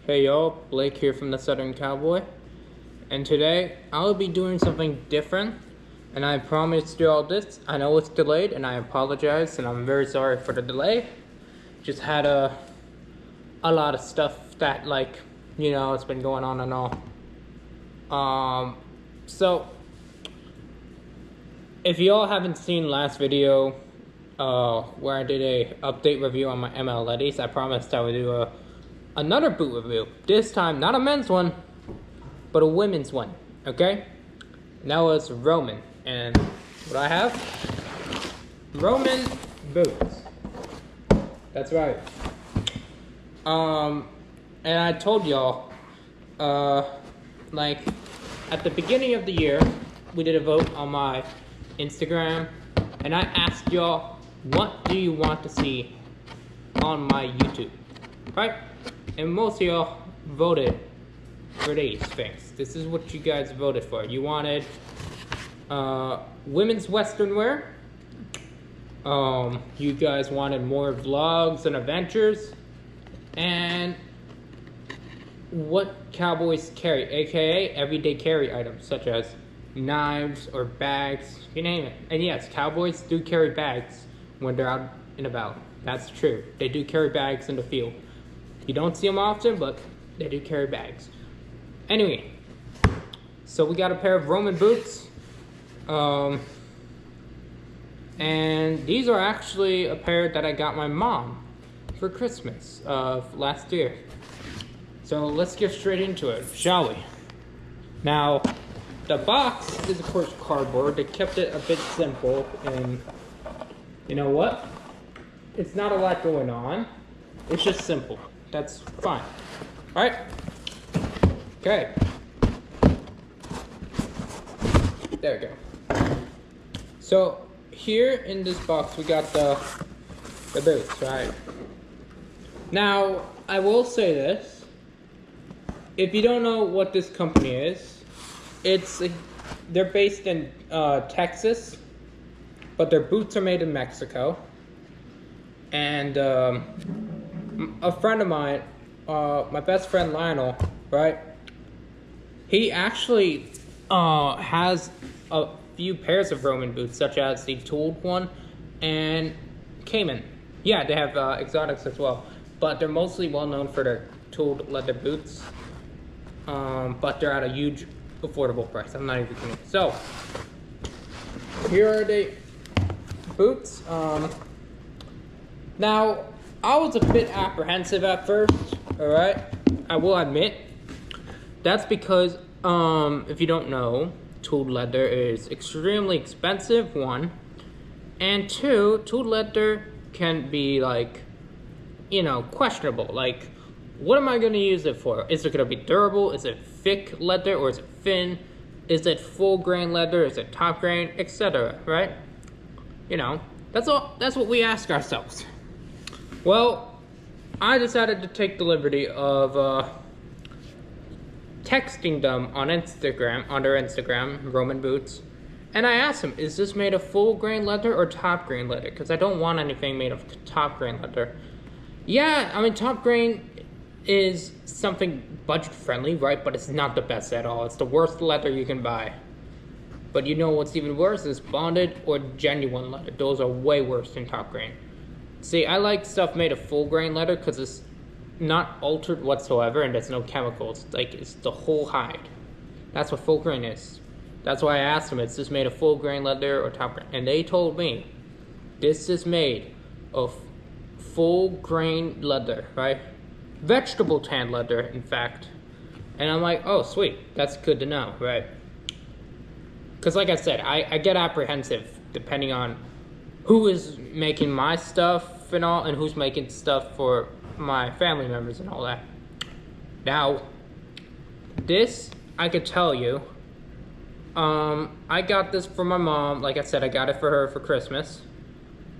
Hey y'all, Blake here from the Southern Cowboy, and today I'll be doing something different, and I promised you all this. I know it's delayed, and I apologize, and I'm very sorry for the delay. Just had a lot of stuff that, it's been going on and all. So if y'all haven't seen last video, where I did a update review on my ML Letties, I promised I would do another boot review. This time, not a men's one, but a women's one, okay? And that was Roman. And what I have? Roman boots. That's right. And I told y'all, at the beginning of the year, we did a vote on my Instagram, and I asked y'all, what do you want to see on my YouTube, right? And most of y'all voted for these things. This is what you guys voted for. You wanted women's western wear. You guys wanted more vlogs and adventures. And what cowboys carry, aka everyday carry items, such as knives or bags, you name it. And yes, cowboys do carry bags when they're out and about. That's true. They do carry bags in the field. You don't see them often, but they do carry bags. Anyway, so we got a pair of Roman boots. And these are actually a pair that I got my mom for Christmas of last year. So let's get straight into it, shall we? Now, the box is of course cardboard. They kept it a bit simple, and you know what? It's not a lot going on. It's just simple. That's fine. All right. Okay. There we go. So here in this box we got the boots, right? Now I will say this: if you don't know what this company is, they're based in Texas, but their boots are made in Mexico. And a friend of mine, my best friend Lionel, right? He actually has a few pairs of Roman boots, such as the tooled one and Cayman. Yeah, they have exotics as well, but they're mostly well known for their tooled leather boots. But they're at a huge affordable price. I'm not even kidding. So here are the boots. Now, I was a bit apprehensive at first, alright? I will admit. That's because, if you don't know, tooled leather is extremely expensive, one. And two, tooled leather can be, questionable. Like, what am I going to use it for? Is it going to be durable? Is it thick leather or is it thin? Is it full grain leather? Is it top grain? Etc., right? That's what we ask ourselves. Well, I decided to take the liberty of texting them on Instagram, on their Instagram, Roman Boots, and I asked them, is this made of full grain leather or top grain leather? Because I don't want anything made of top grain leather. Yeah, I mean, top grain is something budget friendly, right? But it's not the best at all. It's the worst leather you can buy. But you know what's even worse is bonded or genuine leather. Those are way worse than top grain. See, I like stuff made of full grain leather because it's not altered whatsoever and there's no chemicals. It's the whole hide. That's what full grain is. That's why I asked them, is this made of full grain leather or top grain? And they told me, this is made of full grain leather, right? Vegetable tan leather, in fact. And I'm like, oh, sweet. That's good to know, right? Because like I said, I get apprehensive depending on who is making my stuff and all, and who's making stuff for my family members and all that. Now, this, I could tell you, I got this for my mom. Like I said, I got it for her for Christmas.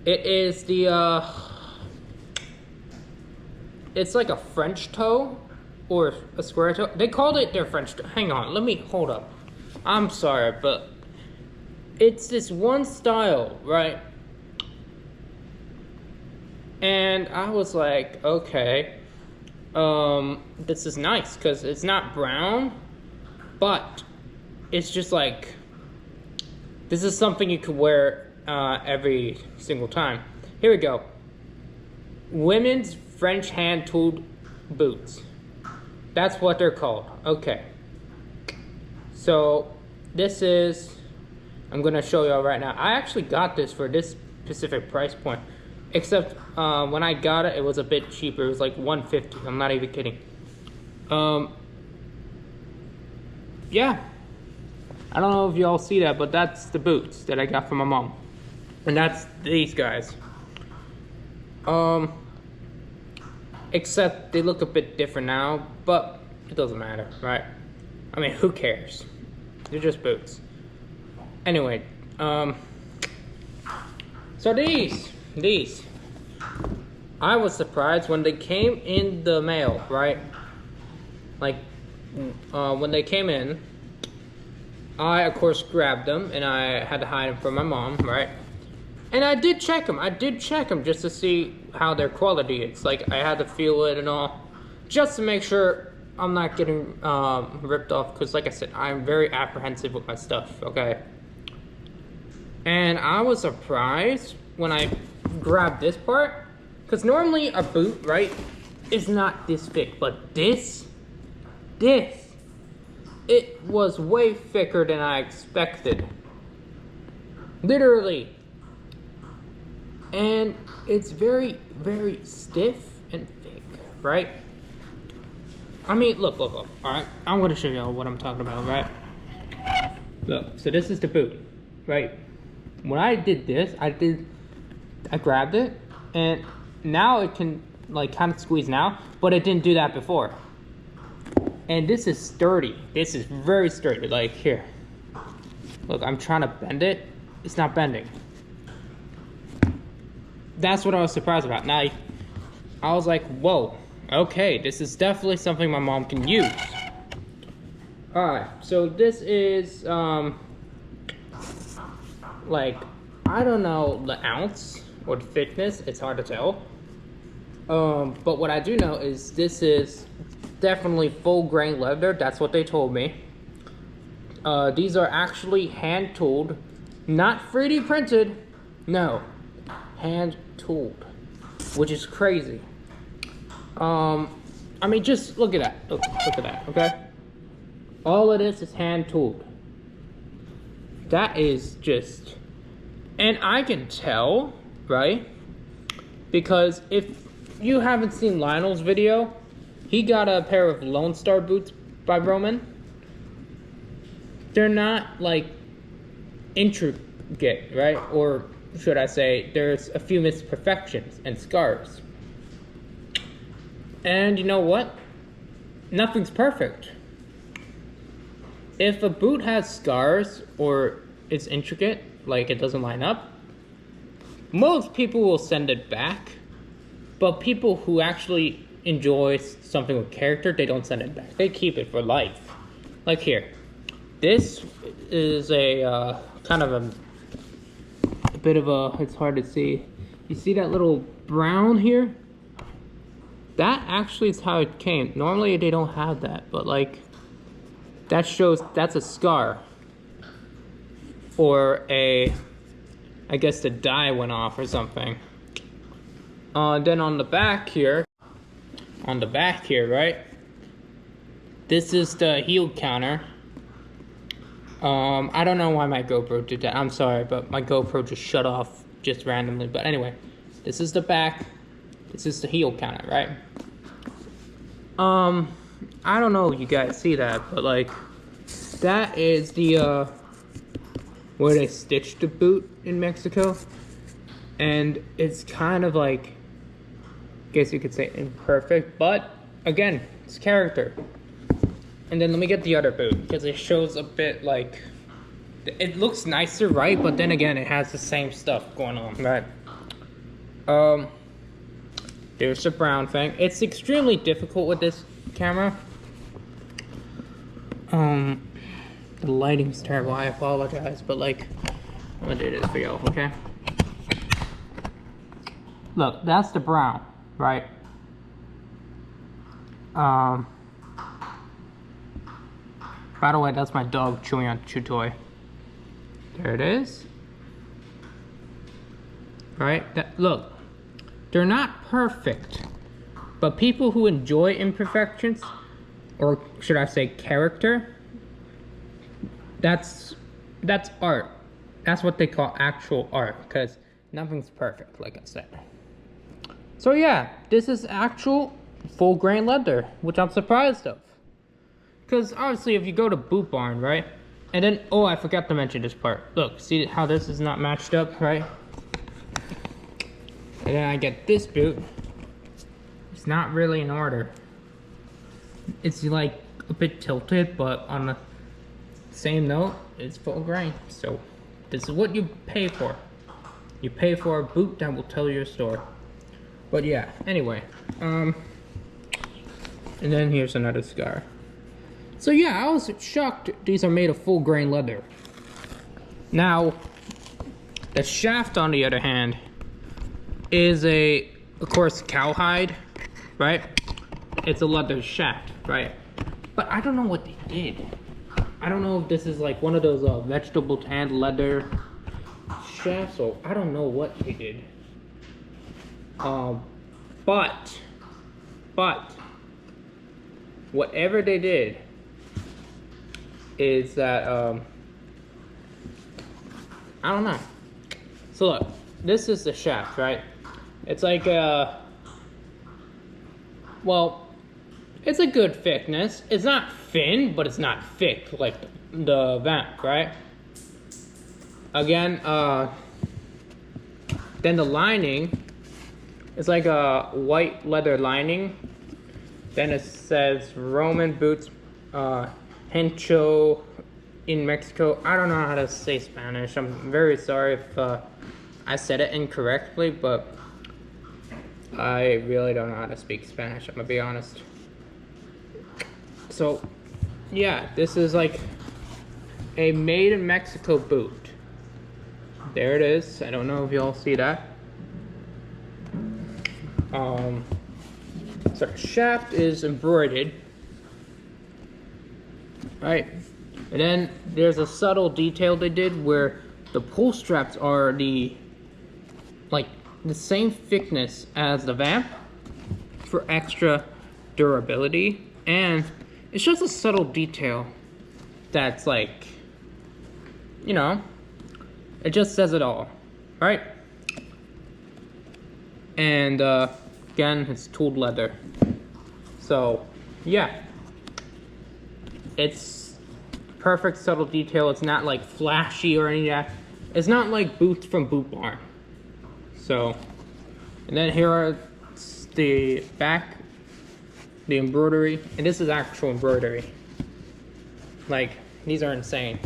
It is the, it's like a French toe, or a square toe. They called it their French toe. Hang on, hold up. I'm sorry, but it's this one style, right? And I was like, okay, this is nice because it's not brown, but it's just like, this is something you could wear every single time. Here we go. Women's French hand-tooled boots. That's what they're called. Okay. So this is, I'm gonna show y'all right now. I actually got this for this specific price point. Except when I got it, it was a bit cheaper. It was like $150. I'm not even kidding. Yeah. I don't know if y'all see that, but that's the boots that I got from my mom. And that's these guys. Except they look a bit different now, but it doesn't matter, right? I mean, who cares? They're just boots. Anyway, so these, I was surprised when they came in the mail, right? Like, when they came in, I, of course, grabbed them, and I had to hide them from my mom, right? And I did check them just to see how their quality is. Like, I had to feel it and all, just to make sure I'm not getting ripped off, because like I said, I'm very apprehensive with my stuff, okay? And I was surprised when I grabbed this part, because normally a boot, right, is not this thick, but this, it was way thicker than I expected. Literally. And it's very, very stiff and thick, right? I mean, look, alright? I'm gonna show y'all what I'm talking about, right? Look, so this is the boot, right? When I did this, I grabbed it, and now it can, like, kind of squeeze now, but it didn't do that before. And this is sturdy. This is very sturdy. Like, here. Look, I'm trying to bend it. It's not bending. That's what I was surprised about. Now, I was like, whoa. Okay, this is definitely something my mom can use. Alright, so this is, like, I don't know the ounce or the thickness. It's hard to tell. But what I do know is this is definitely full grain leather. That's what they told me. These are actually hand tooled, not 3D printed. No, hand tooled, which is crazy. I mean, just look at that. Look at that. Okay, all of this is hand tooled. That is just, and I can tell, right? Because if you haven't seen Lionel's video, he got a pair of Lone Star boots by Roman. They're not, like, intricate, right? Or should I say, there's a few imperfections and scars. And you know what? Nothing's perfect. If a boot has scars or it's intricate, like it doesn't line up, most people will send it back. But people who actually enjoy something with character, they don't send it back. They keep it for life. Like here. This is a kind of a bit of a, it's hard to see. You see that little brown here? That actually is how it came. Normally they don't have that, but like, that shows that's a scar. Or a, I guess the dye went off or something. Then on the back here, right? This is the heel counter. I don't know why my GoPro did that. I'm sorry, but my GoPro just shut off just randomly. But anyway, this is the back. This is the heel counter, right? I don't know if you guys see that, but like, that is the, where they stitched the boot in Mexico. And it's kind of like, I guess you could say imperfect, but again, it's character. And then let me get the other boot, because it shows a bit like, it looks nicer, right? But then again, it has the same stuff going on, right? There's the brown thing. It's extremely difficult with this camera. The lighting's terrible, I apologize, but like, I'm gonna do this for y'all, okay? Look, that's the brown, right? Um, by the way, that's my dog chewing on chew toy. There it is. Right? Look, they're not perfect, but people who enjoy imperfections, or should I say character, that's art. That's what they call actual art, because nothing's perfect, like I said. So yeah, this is actual full grain leather, which I'm surprised of. Because obviously if you go to Boot Barn, right? And then, oh, I forgot to mention this part. Look, see how this is not matched up, right? And then I get this boot. It's not really in order. It's like a bit tilted, but on the same note, it's full grain. So this is what you pay for. You pay for a boot that will tell your story. But yeah, anyway. And then here's another scar. So yeah, I was shocked these are made of full grain leather. Now, the shaft on the other hand is of course, cowhide, right? It's a leather shaft, right? But I don't know what they did. I don't know if this is like one of those vegetable tanned leather shafts, or I don't know what they did. But whatever they did is that I don't know. So look, this is the shaft, right? It's like well, it's a good thickness. It's not thin, but it's not thick like the vamp, right? Again, then the lining is like a white leather lining. Then it says Roman boots, Hencho in Mexico. I don't know how to say Spanish. I'm very sorry if I said it incorrectly, but I really don't know how to speak Spanish, I'm gonna be honest. So, yeah, this is like a made in Mexico boot. There it is. I don't know if y'all see that. So the shaft is embroidered, right? And then there's a subtle detail they did where the pull straps are the same thickness as the vamp for extra durability, and it's just a subtle detail that's like, you know, it just says it all, right? And again, it's tooled leather. So yeah, it's perfect subtle detail. It's not like flashy or any of that. It's not like boots from Boot Barn. So, and then here are the back, the embroidery, and this is actual embroidery. Like, these are insane.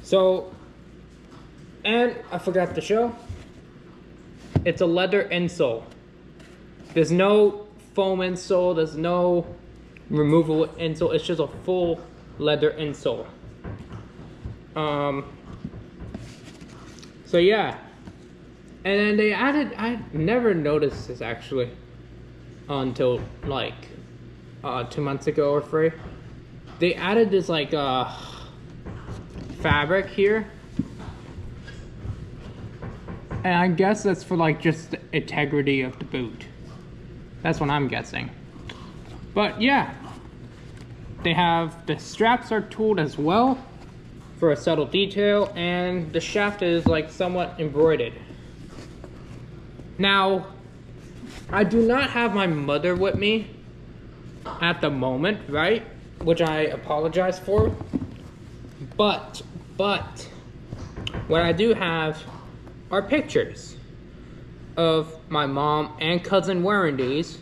So, and I forgot to show, it's a leather insole. There's no foam insole, there's no removable insole, it's just a full leather insole. So yeah. And then they added, I never noticed this actually until like 2 months ago or 3. They added this like fabric here. And I guess that's for like just the integrity of the boot. That's what I'm guessing. But yeah, they have, the straps are tooled as well for a subtle detail, and the shaft is like somewhat embroidered. Now, I do not have my mother with me at the moment, right? Which I apologize for. But, what I do have are pictures of my mom and cousin wearing these.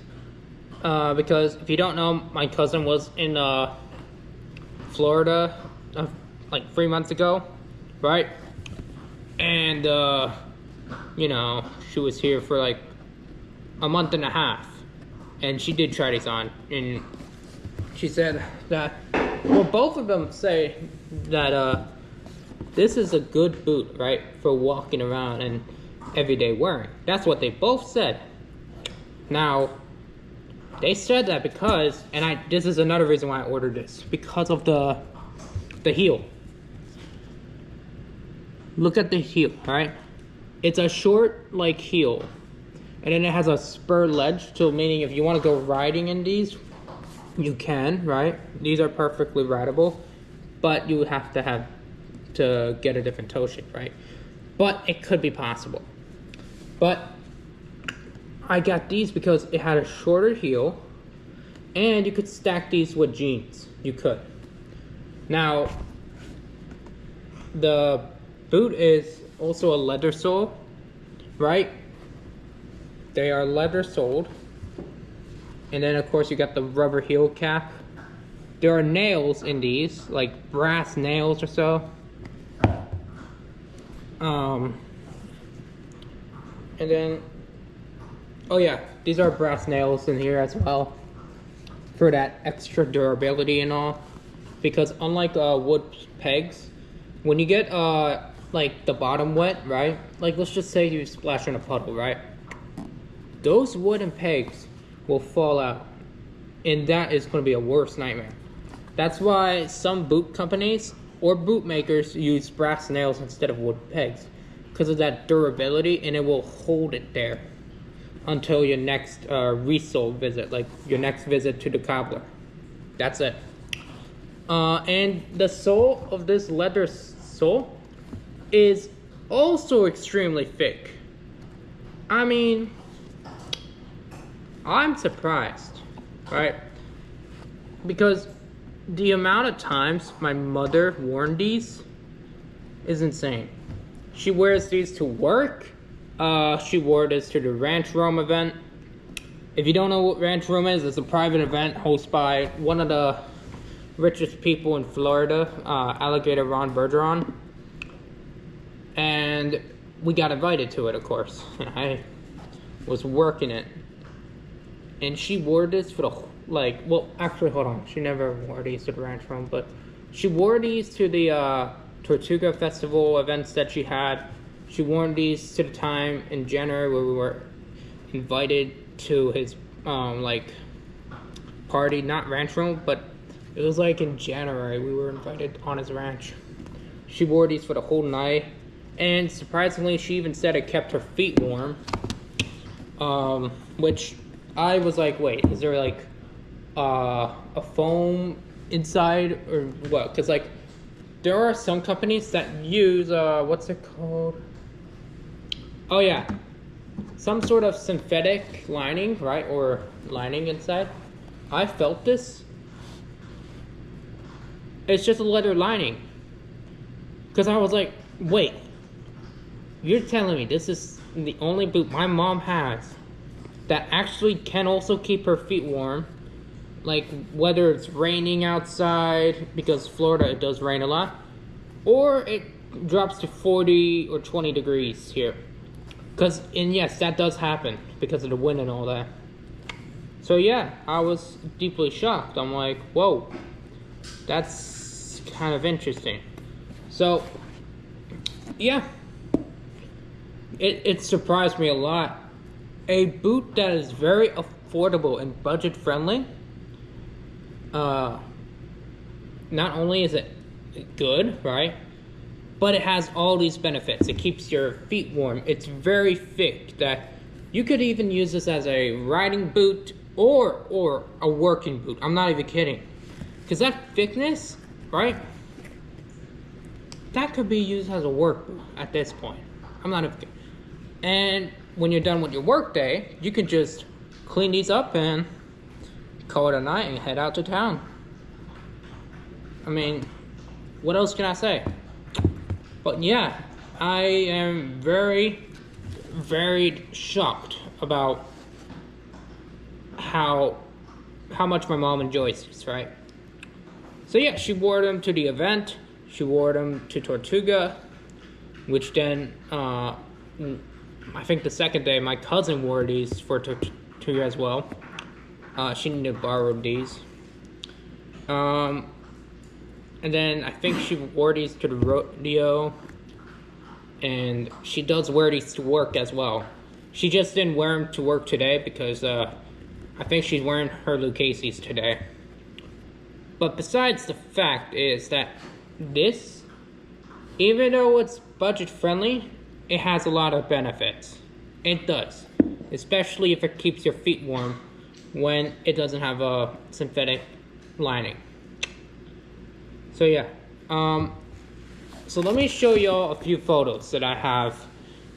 Because if you don't know, my cousin was in Florida like 3 months ago, right? And, you know, she was here for like a month and a half, and she did try these on, and she said that, well, both of them say that this is a good boot, right, for walking around and everyday wearing. That's what they both said. Now, They said that because, and this is another reason why I ordered this, because of the heel. Look at the heel, right? It's a short like heel, and then it has a spur ledge, so meaning if you want to go riding in these, you can, right? These are perfectly rideable, but you have to get a different toe shape, right? But it could be possible. But I got these because it had a shorter heel, and you could stack these with jeans. You could. Now, the boot is also a leather sole, right? They are leather soled. And then of course you got the rubber heel cap. There are nails in these, like brass nails or so. And then, oh yeah, these are brass nails in here as well, for that extra durability and all. Because unlike wood pegs, when you get like the bottom wet, right? Like let's just say you splash in a puddle, right? Those wooden pegs will fall out, and that is going to be a worse nightmare. That's why some boot companies or boot makers use brass nails instead of wood pegs, because of that durability, and it will hold it there until your next resole visit, like your next visit to the cobbler. That's it. And the sole of this leather sole is also extremely thick. I mean, I'm surprised, right? Because the amount of times my mother worn these is insane. She wears these to work. She wore this to the Ranch Rome event. If you don't know what Ranch Rome is, it's a private event hosted by one of the richest people in Florida, Alligator Ron Bergeron. And we got invited to it, of course. I was working it. And she wore this for the, like, well, actually, hold on. She never wore these to the Ranch Rome, but she wore these to the Tortuga Festival events that she had. She wore these to the time in January where we were invited to his, like, party. Not Ranch Rome, but it was like in January we were invited on his ranch. She wore these for the whole night. And surprisingly, she even said it kept her feet warm. Which I was like, wait, is there like a foam inside or what? Because like there are some companies that use, what's it called? Oh yeah, some sort of synthetic lining, right? Or lining inside. I felt this. It's just a leather lining. Because I was like, wait. You're telling me this is the only boot my mom has that actually can also keep her feet warm, like whether it's raining outside, because Florida it does rain a lot, or it drops to 40 or 20 degrees here. And yes, that does happen because of the wind and all that. So yeah, I was deeply shocked. I'm like, whoa, that's kind of interesting. So yeah, it surprised me a lot. A boot that is very affordable and budget friendly. Not only is it good, right? But it has all these benefits. It keeps your feet warm. It's very thick that you could even use this as a riding boot or a working boot. I'm not even kidding. Because that thickness, right? That could be used as a work boot at this point. I'm not even kidding. And when you're done with your work day, you can just clean these up and call it a night and head out to town. I mean, what else can I say? But yeah, I am very, very shocked about how much my mom enjoys this, right? So yeah, she wore them to the event. She wore them to Tortuga, which then, I think the second day, my cousin wore these for Tortuga as well. She needed to borrow these. And then I think she wore these to the rodeo. And she does wear these to work as well. She just didn't wear them to work today because I I think she's wearing her Lucchese's today. But besides the fact is that this, even though it's budget friendly, it has a lot of benefits. It does. Especially if it keeps your feet warm when it doesn't have a synthetic lining. So yeah. So let me show y'all a few photos that I have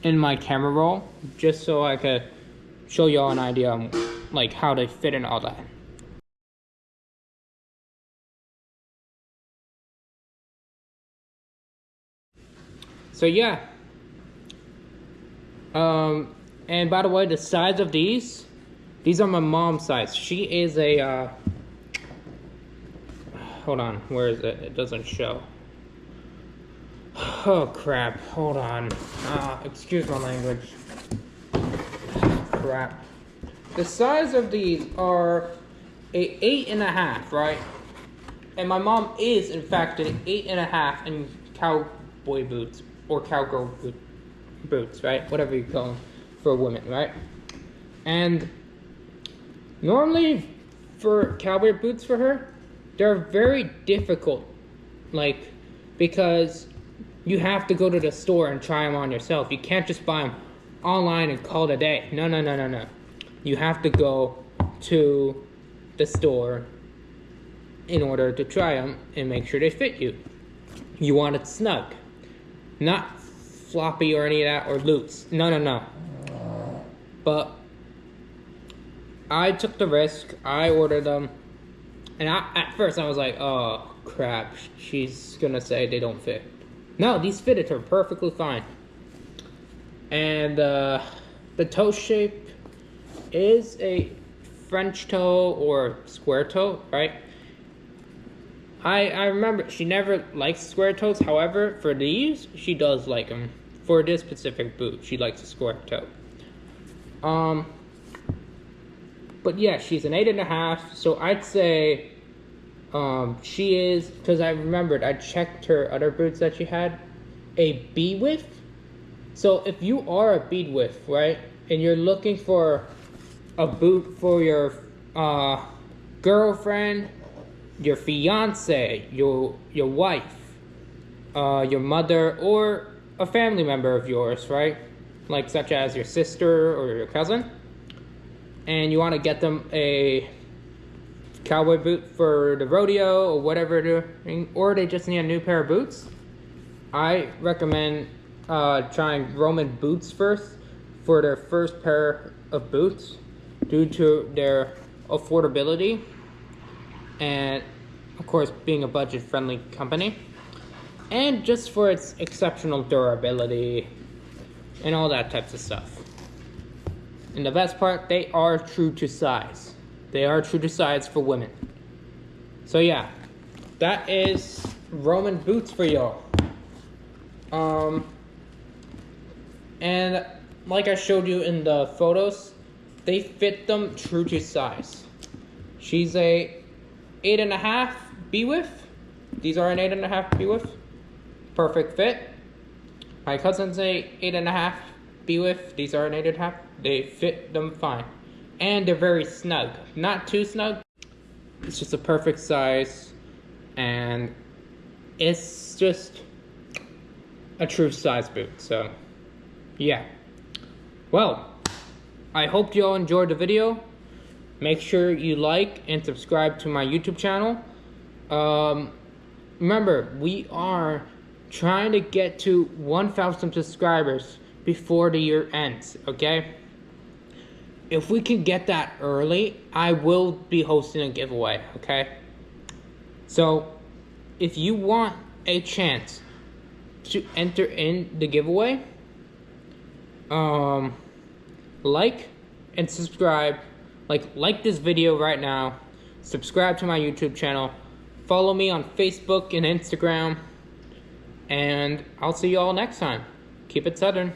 in my camera roll, just so I could show y'all an idea on like how they fit and all that. So yeah. And by the way, the size of these are my mom's size. She is a hold on, where is it? It doesn't show. Oh crap, hold on. Excuse my language. Crap. The size of these are a 8.5, right? And my mom is in fact an 8.5 in cowboy boots or cowgirl boots, right? Whatever you call them for women, right? And normally for cowboy boots for her, they're very difficult, like, because you have to go to the store and try them on yourself. You can't just buy them online and call it a day. No. You have to go to the store in order to try them and make sure they fit you. You want it snug, not floppy or any of that, or loose. No. But I took the risk. I ordered them, and at first I was like, oh crap, she's gonna say they don't fit. No, these fitted her perfectly fine. And the toe shape is a French toe or square toe, right? I remember she never likes square toes. However, for these, she does like them. For this specific boot, she likes a square toe. But yeah, she's an 8.5. So I'd say she is, because I remembered, I checked her other boots that she had, a B width. So if you are a B width, right, and you're looking for a boot for your girlfriend, your fiance, your wife, your mother, or a family member of yours, right? Like such as your sister or your cousin, and you want to get them a cowboy boot for the rodeo or whatever they're doing, or they just need a new pair of boots, I recommend trying Roman boots first for their first pair of boots, due to their affordability and of course being a budget friendly company, and just for its exceptional durability and all that types of stuff. And the best part, they are true to size. They are true to size for women. So yeah, that is Roman boots for y'all. And like I showed you in the photos, they fit them true to size. She's a 8.5 B width. These are an 8.5 B width. Perfect fit. My cousin's a 8.5 B width. These are an 8.5. They fit them fine. And they're very snug. Not too snug. It's just a perfect size. And it's just a true size boot. So, yeah. Well, I hope you all enjoyed the video. Make sure you like and subscribe to my YouTube channel. Remember, we are trying to get to 1,000 subscribers before the year ends, okay? If we can get that early, I will be hosting a giveaway, okay? So, if you want a chance to enter in the giveaway, like and subscribe. Like this video right now. Subscribe to my YouTube channel. Follow me on Facebook and Instagram. And I'll see you all next time. Keep it Southern.